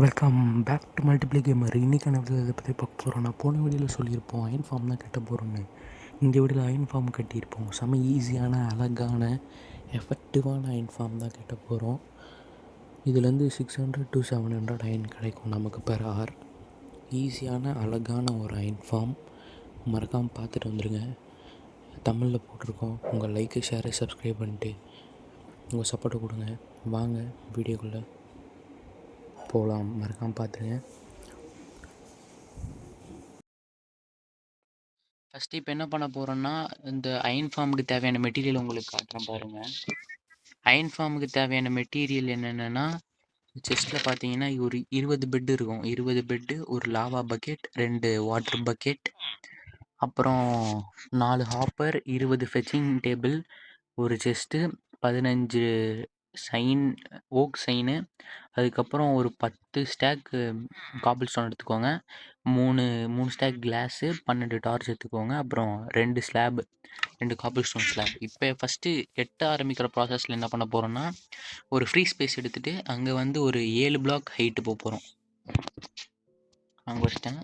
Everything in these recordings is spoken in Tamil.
Welcome back to multiplay gamer. இன்றைக்கான வீடியோ இதை பற்றி பார்க்க போகிறோம். நான் போன வீடியோவில் சொல்லியிருப்போம் அயன் ஃபார்ம் தான் கட்ட போகிறோன்னு. இந்த வீடியோவில் அயன் ஃபார்ம் கட்டியிருப்போம். செம்ம ஈஸியான, அழகான, எஃபெக்டிவான அயன் ஃபார்ம் தான் கட்ட போகிறோம். இதுலேருந்து 600 to 700 அயன் கிடைக்கும் நமக்கு பெர் ஹவர். ஈஸியான, அழகான ஒரு அயன் ஃபார்ம். மறக்காமல் பார்த்துட்டு வந்துடுங்க. தமிழில் போட்டிருக்கோம். உங்கள் லைக்கு, ஷேரு, சப்ஸ்கிரைப் பண்ணிட்டு உங்கள் சப்போர்ட்டை கொடுங்க. வாங்க வீடியோக்குள்ளே போகலாம். மறக்காமல் பார்த்துருங்க. ஃபஸ்ட்டு இப்போ என்ன பண்ண போகிறோன்னா, இந்த அயன் ஃபார்முக்கு தேவையான மெட்டீரியல் உங்களுக்கு காட்டுறேன் பாருங்கள். அயன் ஃபார்முக்கு தேவையான மெட்டீரியல் என்னென்னா, செஸ்ட்டில் பார்த்தீங்கன்னா ஒரு 20 பெட்டு இருக்கும். 20 பெட்டு, ஒரு லாவா பக்கெட், 2 வாட்டர் பக்கெட், அப்புறம் 4 ஹாப்பர், 20 ஃபெச்சிங் டேபிள், ஒரு செஸ்ட்டு, 15 சைன், ஓக் சைனு, அதுக்கப்புறம் ஒரு 10 ஸ்டாக் காபிள் ஸ்டோன் எடுத்துக்கோங்க. 3 ஸ்டாக் கிளாஸு, 12 டார்ச் எடுத்துக்கோங்க. அப்புறம் 2 ஸ்லாப், 2 காபிள் ஸ்டோன் ஸ்லாப். இப்போ ஃபஸ்ட்டு எட்ட ஆரம்பிக்கிற ப்ராசஸில் என்ன பண்ண போகிறோன்னா, ஒரு ஃப்ரீ ஸ்பேஸ் எடுத்துகிட்டு அங்கே வந்து ஒரு 7 பிளாக் ஹைட்டு போக போகிறோம். அங்கே வச்சிட்டேன்.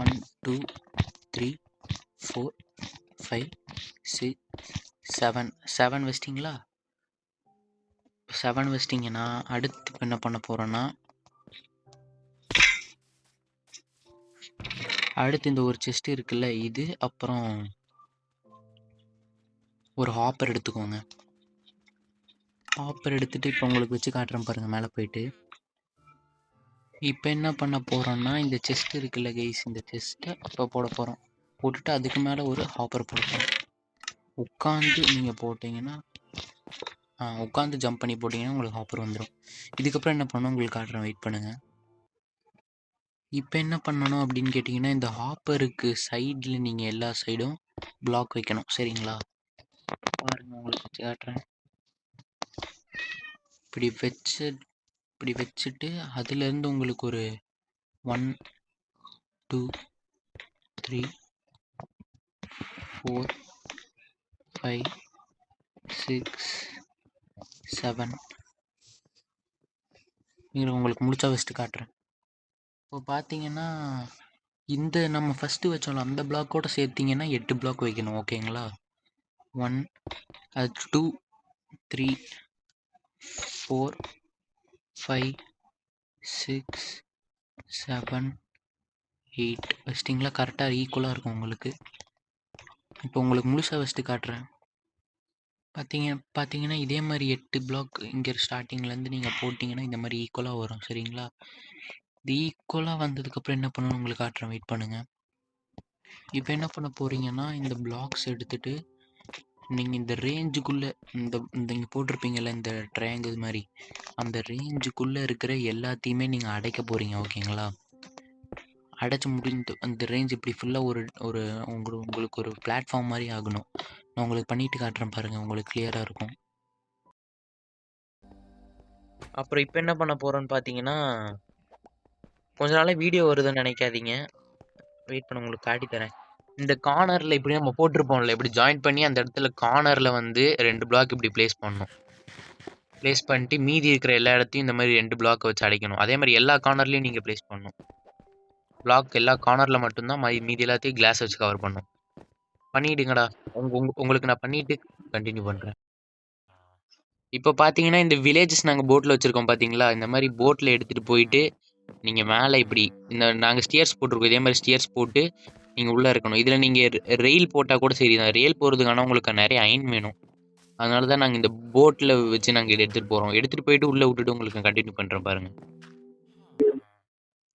1 2 3 4 5 6 7 வச்சிட்டிங்களா? 7 வச்சிட்டிங்கன்னா அடுத்து இப்போ என்ன பண்ண போகிறோன்னா, அடுத்து இந்த ஒரு செஸ்ட் இருக்குல்ல, இது அப்புறம் ஒரு ஹாப்பர் எடுத்துக்கோங்க. ஹாப்பர் எடுத்துகிட்டு இப்போ உங்களுக்கு வச்சு காட்டுறேன் பாருங்கள். மேலே போயிட்டு இப்போ என்ன பண்ண போகிறோன்னா, இந்த செஸ்ட் இருக்குல்ல கைஸ், இந்த செஸ்ட்டை இப்போ போட போகிறோம். போட்டுட்டு அதுக்கு மேலே ஒரு ஹாப்பர் போட போகிறோம். உட்காந்து நீங்கள் போட்டிங்கன்னா, உட்காந்து ஜம்ப் பண்ணி போட்டிங்கன்னா உங்களுக்கு ஹாப்பர் வந்துடும். இதுக்கப்புறம் என்ன பண்ணணும் உங்களுக்கு காட்டுறேன், வெயிட் பண்ணுங்கள். இப்போ என்ன பண்ணணும் அப்படின்னு கேட்டிங்கன்னா, இந்த ஹாப்பருக்கு சைடில் நீங்கள் எல்லா சைடும் பிளாக் வைக்கணும். சரிங்களா? பாருங்கள், உங்களுக்கு வச்சு காட்டுறேன். இப்படி வச்சுட்டு அதுலேருந்து உங்களுக்கு ஒரு 1 2 3 4 5 6 7 இங்கே உங்களுக்கு முடிச்சா வச்சுட்டு காட்டுறேன். இப்போ பார்த்தீங்கன்னா, இந்த நம்ம ஃபஸ்ட்டு வச்சோம்ல அந்த பிளாக்கோடு சேர்த்திங்கன்னா 8 பிளாக் வைக்கணும். ஓகேங்களா? 1 2 3 4 5 6 7 8 வச்சிட்டிங்களா? கரெக்டாக ஈக்குவலாக இருக்கும் உங்களுக்கு. இப்போ உங்களுக்கு முழுசாக வச்சுட்டு காட்டுறேன். பார்த்தீங்கன்னா இதே மாதிரி 8 பிளாக் இங்கே ஸ்டார்டிங்லேருந்து நீங்கள் போட்டிங்கன்னா இந்த மாதிரி ஈக்குவலாக வரும். சரிங்களா? இது ஈக்குவலாக வந்ததுக்கப்புறம் என்ன பண்ணணும்னு உங்களுக்கு காட்டுறேன், வெயிட் பண்ணுங்கள். இப்போ என்ன பண்ண போகிறீங்கன்னா, இந்த பிளாக்ஸ் எடுத்துகிட்டு நீங்கள் இந்த ரேஞ்சுக்குள்ளே இந்த இங்கே போட்டிருப்பீங்கள்ல இந்த ட்ரையாங்கிள் மாதிரி, அந்த ரேஞ்சுக்குள்ளே இருக்கிற எல்லாத்தையுமே நீங்கள் அடைக்க போகிறீங்க. ஓகேங்களா? அடைச்சி முடிந்து அந்த ரேஞ்ச் இப்படி ஃபுல்லாக ஒரு உங்களுக்கு ஒரு பிளாட்ஃபார்ம் மாதிரி ஆகணும். நான் உங்களுக்கு பண்ணிட்டு காட்டுறேன் பாருங்கள், உங்களுக்கு கிளியராக இருக்கும். அப்புறம் இப்போ என்ன பண்ண போகிறோன்னு பார்த்தீங்கன்னா, கொஞ்ச நாளாக வீடியோ வருதுன்னு நினைக்காதீங்க, வெயிட் பண்ண உங்களுக்கு காட்டித்தரேன். இந்த கார்னரில் இப்படி நம்ம போட்டிருப்போம்ல, இப்படி ஜாயின் பண்ணி அந்த இடத்துல கார்னரில் வந்து 2 பிளாக் இப்படி ப்ளேஸ் பண்ணணும். ப்ளேஸ் பண்ணிட்டு மீதி இருக்கிற எல்லா இடத்தையும் இந்த மாதிரி 2 பிளாக் வச்சு அடைக்கணும். அதே மாதிரி எல்லா கார்னர்லையும் நீங்கள் ப்ளேஸ் பண்ணணும். பிளாக் எல்லா கார்னரில் மட்டும்தான், மீதி எல்லாத்தையும் கிளாஸ் வச்சு கவர் பண்ணணும். பண்ணிவிடுங்கடா. உங்களுக்கு நான் பண்ணிவிட்டு கண்டினியூ பண்ணுறேன். இப்போ பார்த்தீங்கன்னா, இந்த வில்லேஜஸ் நாங்கள் போட்டில் வச்சுருக்கோம் பார்த்தீங்களா? இந்த மாதிரி போட்டில் எடுத்துகிட்டு போயிட்டு நீங்கள் மேலே இப்படி நாங்கள் ஸ்டியர்ஸ் போட்டிருக்கோம். இதே மாதிரி ஸ்டியர்ஸ் போட்டு நீங்கள் உள்ளே இருக்கணும். இதில் நீங்கள் ரெயில் போட்டால் கூட சரி தான். ரெயில் போகிறதுக்கான உங்களுக்கு நிறைய அயன் வேணும். அதனால தான் நாங்கள் இந்த போட்டில் வச்சு நாங்கள் இதை எடுத்துகிட்டு போகிறோம். எடுத்துகிட்டு போயிட்டு உள்ளே விட்டுட்டு உங்களுக்கு கண்டினியூ பண்ணுறேன் பாருங்கள்.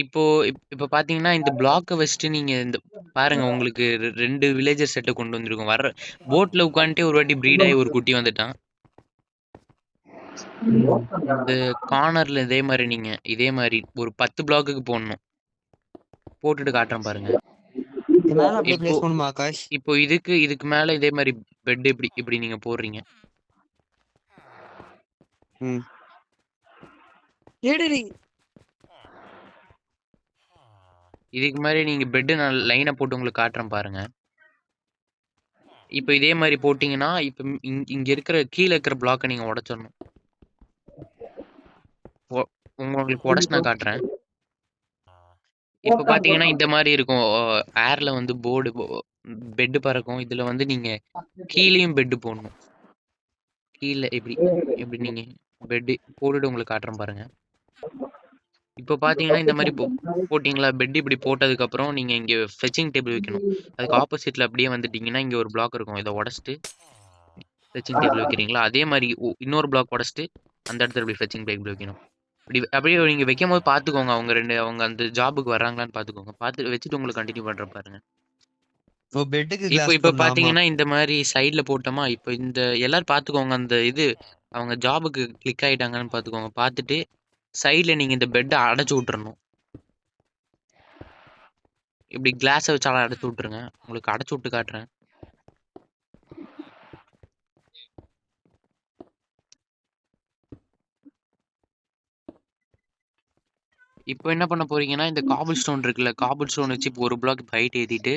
இப்போ பார்த்தீங்கன்னா, இந்த பிளாக்கை வச்சுட்டு நீங்கள் இந்த பாருங்கள், உங்களுக்கு 2 வில்லேஜர் செட்டை கொண்டு வந்திருக்கோம். வர்ற போட்டில் உட்காந்துட்டே ஒரு வாட்டி ப்ரீட் ஆகி ஒரு குட்டி வந்துட்டான். இந்த கார்னரில் இதே மாதிரி ஒரு 10 பிளாக்குக்கு போடணும். போட்டுட்டு காட்டுறேன் பாருங்க. இப்போ இதுக்கு மேல இதே மாதிரி பெட் இப்படி நீங்க போடுறீங்க. இதுக்கு மாதிரி நீங்க பெட் நான் லைனை போட்டு உங்களுக்கு காட்டுறேன் பாருங்க. இப்போ இதே மாதிரி போட்டீங்கன்னா, இப்போ இங்க இருக்கிற கீழே இருக்கிற பிளாக்கை நீங்க உடைச்சிடணும். உங்களுக்கு உடச்சு நான் காட்டுறேன். இப்போ பார்த்தீங்கன்னா, இந்த மாரி இருக்கும். ஏர்ல வந்து பெட் பறக்கும். இதுல வந்து நீங்க கீழயும் பெட் போடணும். கீழ இப்டி இப்டி நீங்க பெட் போட்டுட்டு உங்களுக்கு காட்டுறேன் பாருங்க. இப்போ பார்த்தீங்கன்னா, இந்த மாரி போட்டீங்களா? பெட் இப்டி போட்டதுக்கப்புறம் நீங்க இங்க ஃபெட்சிங் டேபிள் வைக்கணும். அதுக்கு ஆப்போசிட்ல அப்டியே வந்துட்டீங்கன்னா, இங்க ஒரு பிளாக் இருக்கும். இத உடைச்சுட்டு ஃபெட்சிங் டேபிள் வைக்கிறீங்களா? அதே மாரி இன்னொரு பிளாக் உடைச்சுட்டு அந்த இடத்துல இப்டி ஃபெட்சிங் டேபிள் வைக்கணும். இப்டி அப்படியே நீங்க வைக்கும்போது பார்த்துக்கோங்க. அவங்க அந்த ஜாப்க்கு வர்றாங்களான்னு பார்த்துக்கோங்க. பார்த்து வச்சுட்டு உங்களுக்கு கன்டின்யூ பண்றேன் பாருங்க. இப்போ பெட்டுக்கு இப்போ கிளாஸ் இப்போ போடணும். ஆமா. பார்த்தீங்கன்னா, இந்த மாரி சைடுல போட்டோமா, இப்போ இந்த எல்லாரும் பார்த்துக்கோங்க. அந்த அவங்க ஜாபுக்கு கிளிக் ஆயிட்டாங்கன்னு பார்த்துக்கோங்க. பார்த்துட்டு சைடுல நீங்க இந்த பெட்ட அடைச்சு விட்டுறணும். இப்படி கிளாஸ வச்சு அடைச்சு விட்டுருங்க. உங்களுக்கு அடைச்சு விட்டு காட்டுறேன். இப்போ என்ன பண்ண போறீங்கன்னா, இந்த காபிள் ஸ்டோன் இருக்குல்ல, காபிள் ஸ்டோன் வச்சு இப்போ ஒரு பிளாக் ஹைட் ஏத்திட்டு,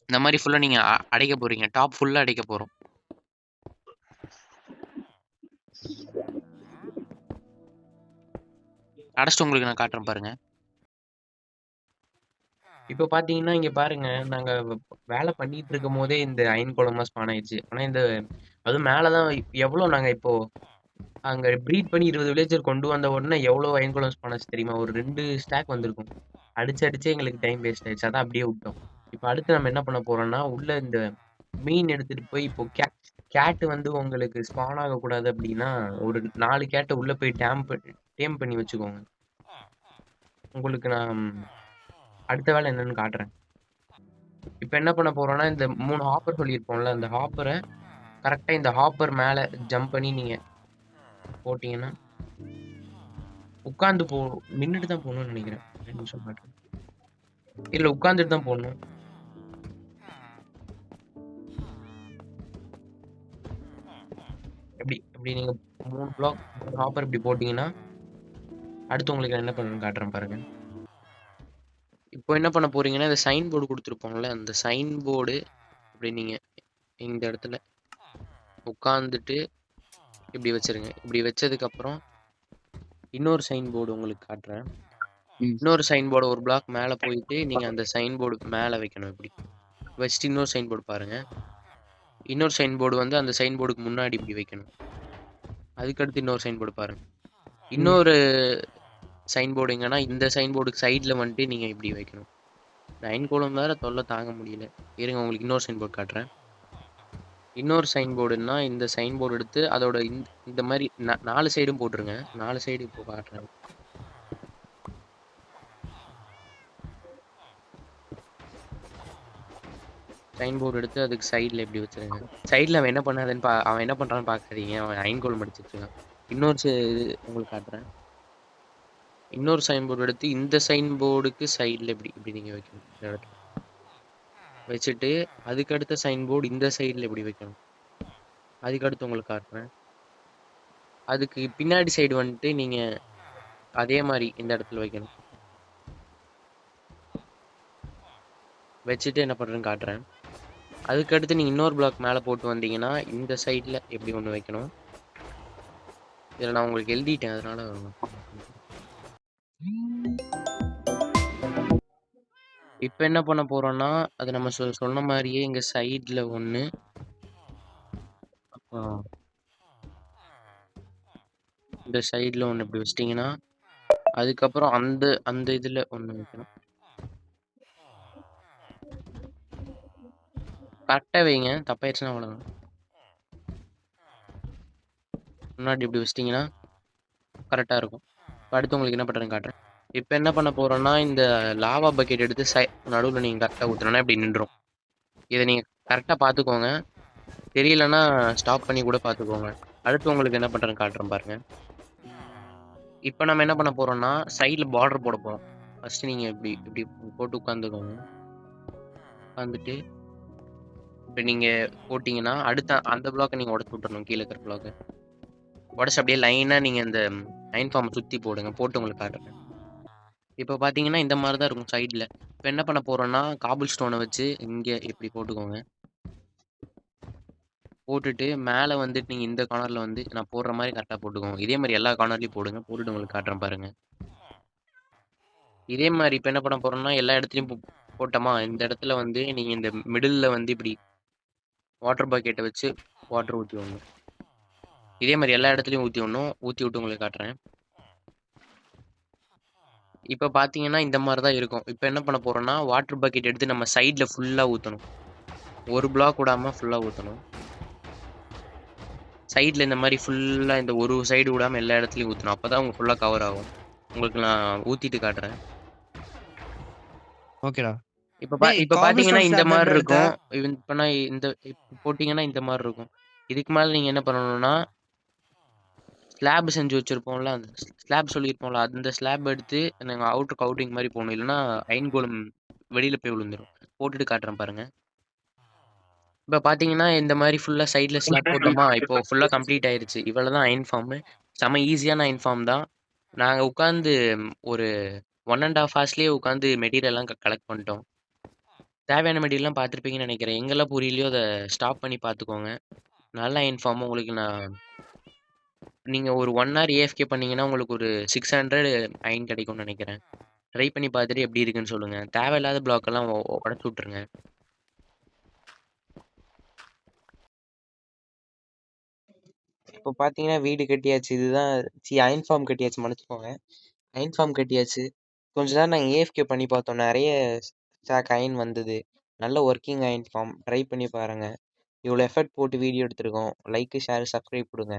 இந்த மாரி ஃபுல்லா நீங்க அடைக்க போறீங்க. டாப் ஃபுல்லா அடைக்க போறோம். அடைச்சிட்டு உங்களுக்கு நான் காட்டுறேன் பாருங்க. இப்போ பார்த்தீங்கன்னா, இங்க பாருங்க. நாங்க வேலை பண்ணிட்டு இருக்கும்போதே இந்த அயன் கோலம்லாம் ஸ்பான் ஆயிடுச்சு. ஆனா அதுவும் மேல தான் எவ்வளோ நாங்க இப்போ அங்க ப்ரீட் பண்ணி 20 வில்லேஜர் கொண்டு வந்த உடனே எவ்வளோ அயன் கோலம்ஸ் ஸ்பான் ஆச்சு தெரியுமா? ஒரு 2 ஸ்டாக் வந்திருக்கும். அடிச்சே எங்களுக்கு டைம் வேஸ்ட் ஆயிடுச்சு. அதான் அப்படியே விட்டோம். இப்போ அடுத்து நம்ம என்ன பண்ண போறோம்னா, உள்ள இந்த மீன் எடுத்துட்டு போய் இப்போ கேட் வந்து உங்களுக்கு ஸ்பான் ஆகக்கூடாது அப்படின்னா, ஒரு 4 கேட்ட உள்ள போய் டேம் பண்ணி வச்சுக்கோங்க. உங்களுக்கு நான் அடுத்த வேலை என்னன்னு காட்டுறேன். இப்ப என்ன பண்ண போறோம்னா, இந்த 3 ஹாப்பர் சொல்லியிருப்போம்ல, அந்த ஹாப்பர கரெக்ட்டா இந்த ஹாப்பர் மேல ஜம்ப் பண்ணி நீங்க போட்டீங்கன்னா, உட்கார்ந்து நின்னுட்டு தான் போணும்னு நெனைக்கிறேன். 2 நிமிஷம் காட்டுறேன். இல்ல உட்கார்ந்துட்டு தான் போடணும். இப்படி நீங்க 3 பிளாக் 3 ஹாப்பர் இப்படி போட்டீங்கன்னா, அடுத்து உங்களுக்கு நான் என்ன பண்ணணும்னு காட்டுறேன் பாருங்க. இப்போ என்ன பண்ண போறீங்கன்னா, இந்த சைன் போர்டு குடுத்துருப்போம்ல, அந்த சைன் போர்டு இப்படி நீங்க இந்த இடத்துல உட்கார்ந்துட்டு இப்படி வச்சிருங்க. இப்படி வச்சதுக்கப்புறம் இன்னொரு சைன் போர்டு உங்களுக்கு காட்டுறேன். இன்னொரு சைன் போர்டு ஒரு பிளாக் மேல போயிட்டு, நீங்க அந்த சைன் போர்டு மேல வைக்கணும் இப்படி. வச்சுட்டு இன்னொரு சைன் போர்டு பாருங்க. இன்னொரு சைன் போர்டு வந்து அந்த சைன் போர்டுக்கு முன்னாடி இப்படி வைக்கணும். அதுக்கடுத்து இன்னொரு சைன் போர்டு பாருங்க. இன்னொரு சைன் போர்டு எங்கன்னா, இந்த சைன் போர்டுக்கு சைடுல வந்துட்டு நீங்க இப்படி வைக்கணும். அயன் கோலம் வேற தொல்லை தாங்க முடியல. இருங்க உங்களுக்கு இன்னொரு சைன் போர்டு காட்டுறேன். இன்னொரு சைன் போர்டுன்னா, இந்த சைன் போர்டு எடுத்து அதோட இந்த மாரி 4 சைடும் போட்டுருங்க. 4 சைடு இப்போ காட்டுறேன். சைன் போர்டு எடுத்து அதுக்கு சைடுல இப்படி வச்சிருங்க. சைடுல அவன் என்ன பண்றான்னு பார்க்காதீங்க. அவன் அயன் கோலம் அடிச்சிட்டு இருக்கான். இன்னொரு இது உங்களுக்கு காட்டுறேன். இன்னொரு சைன் போர்டு எடுத்து இந்த சைன் போர்டுக்கு சைடுல இப்படி இப்படி நீங்க வைக்கணும். இந்த இடத்துல வச்சுட்டு அதுக்கு அடுத்த சைன் போர்டு இந்த சைடுல இப்படி வைக்கணும். அதுக்கு அடுத்து உங்களுக்கு காட்டுறேன். அதுக்கு பின்னாடி சைடு வந்துட்டு நீங்க அதே மாதிரி இந்த இடத்துல வைக்கணும். வச்சுட்டு என்ன பண்றேன்னு காட்டுறேன். அதுக்கு அடுத்து நீங்க இன்னொரு பிளாக் மேல போட்டு வந்தீங்கன்னா இந்த சைடுல எப்படி ஒண்ணு வைக்கணும். இதில் நான் உங்களுக்கு எழுதிட்டேன், அதனால இப்போ என்ன பண்ண போறோம்னா, அது நம்ம சொன்ன மாதிரியே இங்க சைடுல ஒண்ணு, இந்த சைடுல ஒண்ணு இப்படி வச்சிட்டீங்கன்னா, அதுக்கப்புறம் அந்த அந்த இதுல ஒண்ணு வைக்கணும். கரெக்டா வைங்க, தப்பாயிருச்சுன்னா அவ்வளவுதான். முன்னாடி இப்படி வச்சிட்டீங்கன்னா கரெக்டா இருக்கும். அடுத்து உங்களுக்கு என்ன பண்றேன்னு காட்டுறேன். இப்போ என்ன பண்ண போறோம்னா, இந்த லாவா பக்கெட் எடுத்து நடுவில் நீங்க கரெக்டா ஊத்துனா இப்படி நின்றும். இதை நீங்க கரெக்டா பாத்துக்கோங்க. தெரியலன்னா ஸ்டாப் பண்ணி கூட பாத்துக்கோங்க. அடுத்து உங்களுக்கு என்ன பண்றேன்னு காட்டுறேன் பாருங்க. இப்போ நம்ம என்ன பண்ண போறோம்னா, சைடுல பார்டர் போட போறோம். ஃபர்ஸ்ட் நீங்க இப்படி இப்படி போட்டு உட்காந்துக்கோங்க. உட்காந்துட்டு இப்போ நீங்க போட்டீங்கன்னா அடுத்த அந்த பிளாக்கை நீங்க உடச்சு விட்டுறணும். கீழே இருக்கிற பிளாக்கை உடச்சு அப்படியே லைனா நீங்க இந்த அயன் ஃபார்மை சுத்தி போடுங்க. போட்டு உங்களுக்கு காட்டுறேன். இப்போ பார்த்தீங்கன்னா இந்த மாதிரி தான் இருக்கும் சைடில். இப்போ என்ன பண்ண போகிறோன்னா, காபிள் ஸ்டோனை வச்சு இங்கே இப்படி போட்டுக்கோங்க. போட்டுட்டு மேலே வந்துட்டு நீங்கள் இந்த கார்னரில் வந்து நான் போடுற மாதிரி கரெக்டாக போட்டுக்கோங்க. இதே மாதிரி எல்லா கார்னர்லையும் போடுங்க. போட்டுட்டு உங்களுக்கு காட்டுறேன் பாருங்கள். இதே மாரி இப்ப என்ன பண்ண போறோம்னா, எல்லா இடத்துலயும் போட்டோமா, இந்த இடத்துல வந்து நீங்க இந்த மிடில்ல வந்து இப்டி வாட்டர் பக்கெட்ட வச்சு வாட்டர் ஊத்தி விடணும். இதே மாரி எல்லா இடத்துலயும் ஊத்தி விடணும். ஊத்தி விட்டு உங்களுக்கு காட்டுறேன். இப்ப பார்த்தீங்கன்னா, இந்த மாரி தான் இருக்கும். இப்ப என்ன பண்ண போறோம்னா, வாட்டர் பக்கெட் எடுத்து நம்ம சைடுல ஃபுல்லா ஊத்தணும். ஒரு பிளாக் விடாம ஃபுல்லா ஊத்தணும். சைடுல இந்த மாரி ஃபுல்லா இந்த ஒரு சைடு விடாம எல்லா இடத்துலயும் ஊத்தணும். அப்பதான் உங்களுக்கு ஃபுல்லா கவர் ஆகும். உங்களுக்கு நான் ஊத்திட்டு காட்டுறேன். ஓகேடா. இப்ப காபிள் பார்த்தீங்கன்னா, ஸ்டோன் இந்த ஸ்லாப் மாரி தான்டா எடுத்த? இருக்கும். இப்ப நான் இப்ப போட்டீங்கன்னா, இந்த மாரி இருக்கும். இதுக்கு மேல நீங்க என்ன பண்ணணும்னா, ஸ்லாப் செஞ்சு வச்சிருப்போம்ல, அந்த ஸ்லாப் சொல்லியிருப்போம்ல, அந்த ஸ்லாப் எடுத்து நாங்க அவுட்டிங் மாரி போடணும். இல்லன்னா அயன் கோலம் வெளியில போய் விழுந்துரும். போட்டுட்டு காட்டுறேன் பாருங்க. இப்ப பார்த்தீங்கன்னா, இந்த மாரி ஃபுல்லா சைடுல ஸ்லாப் போட்டோமா, இப்போ ஃபுல்லா கம்ப்ளீட் ஆயிருச்சு. இவ்வளதான் அயன் ஃபார்மு. செம ஈஸியான அயன் ஃபார்ம் தான். நாங்க உட்கார்ந்து ஒரு 1 1/2 ஹார்ஸ்லயே உட்கார்ந்து மெட்டீரியல்லாம் கலெக்ட் பண்ணிட்டோம். தேவையான மெட்டீரியல்லாம் பார்த்துருப்பீங்கன்னு நெனைக்கிறேன். எங்கெல்லாம் புரியலையோ அத ஸ்டாப் பண்ணி பார்த்துக்கோங்க. நல்ல அயன் ஃபார்ம் உங்களுக்கு நீங்க ஒரு 1 ஹவர் ஏஎஃப்கே பண்ணீங்கன்னா, உங்களுக்கு ஒரு 600 அயன் கிடைக்கும்னு நெனைக்கிறேன். ட்ரை பண்ணி பார்த்துட்டு எப்படி இருக்குன்னு சொல்லுங்க. தேவையில்லாத பிளாக்கெல்லாம் உடைச்சு விட்டுருங்க. இப்போ பார்த்தீங்கன்னா, வீடு கட்டியாச்சு. இதுதான் அயர்ன் ஃபார்ம் கட்டியாச்சு மன்னிச்சுக்கோங்க. அயர்ன் ஃபார்ம் கட்டியாச்சு. கொஞ்ச நேரம் நாங்க ஏஎஃப்கே பண்ணி பார்த்தோம். நெறைய ஸ்டாக் அயர்ன் வந்தது. நல்ல ஒர்க்கிங் அயர்ன் ஃபார்ம். ட்ரை பண்ணி பாருங்க. இவ்வளோ எஃபர்ட் போட்டு வீடியோ எடுத்திருக்கோம். லைக், ஷேர், சப்ஸ்கிரைப் குடுங்க.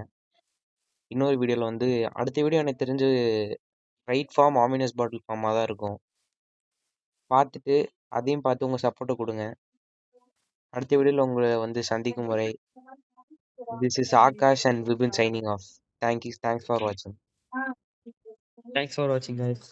இன்னொரு வீடியோல வந்து அடுத்த வீடியோ எனக்கு தெரிஞ்சு ரைட் ஃபார்ம், ஆமினஸ் பாட்டில் ஃபார்மா தான் இருக்கும். பார்த்துட்டு அதையும் பார்த்து உங்க சப்போர்ட்ட குடுங்க. அடுத்த வீடியோல உங்கள வந்து சந்திக்கும் வரை, this is Aakash and Vipin signing off. Thanks for வாட்சிங். Thanks for watching, guys.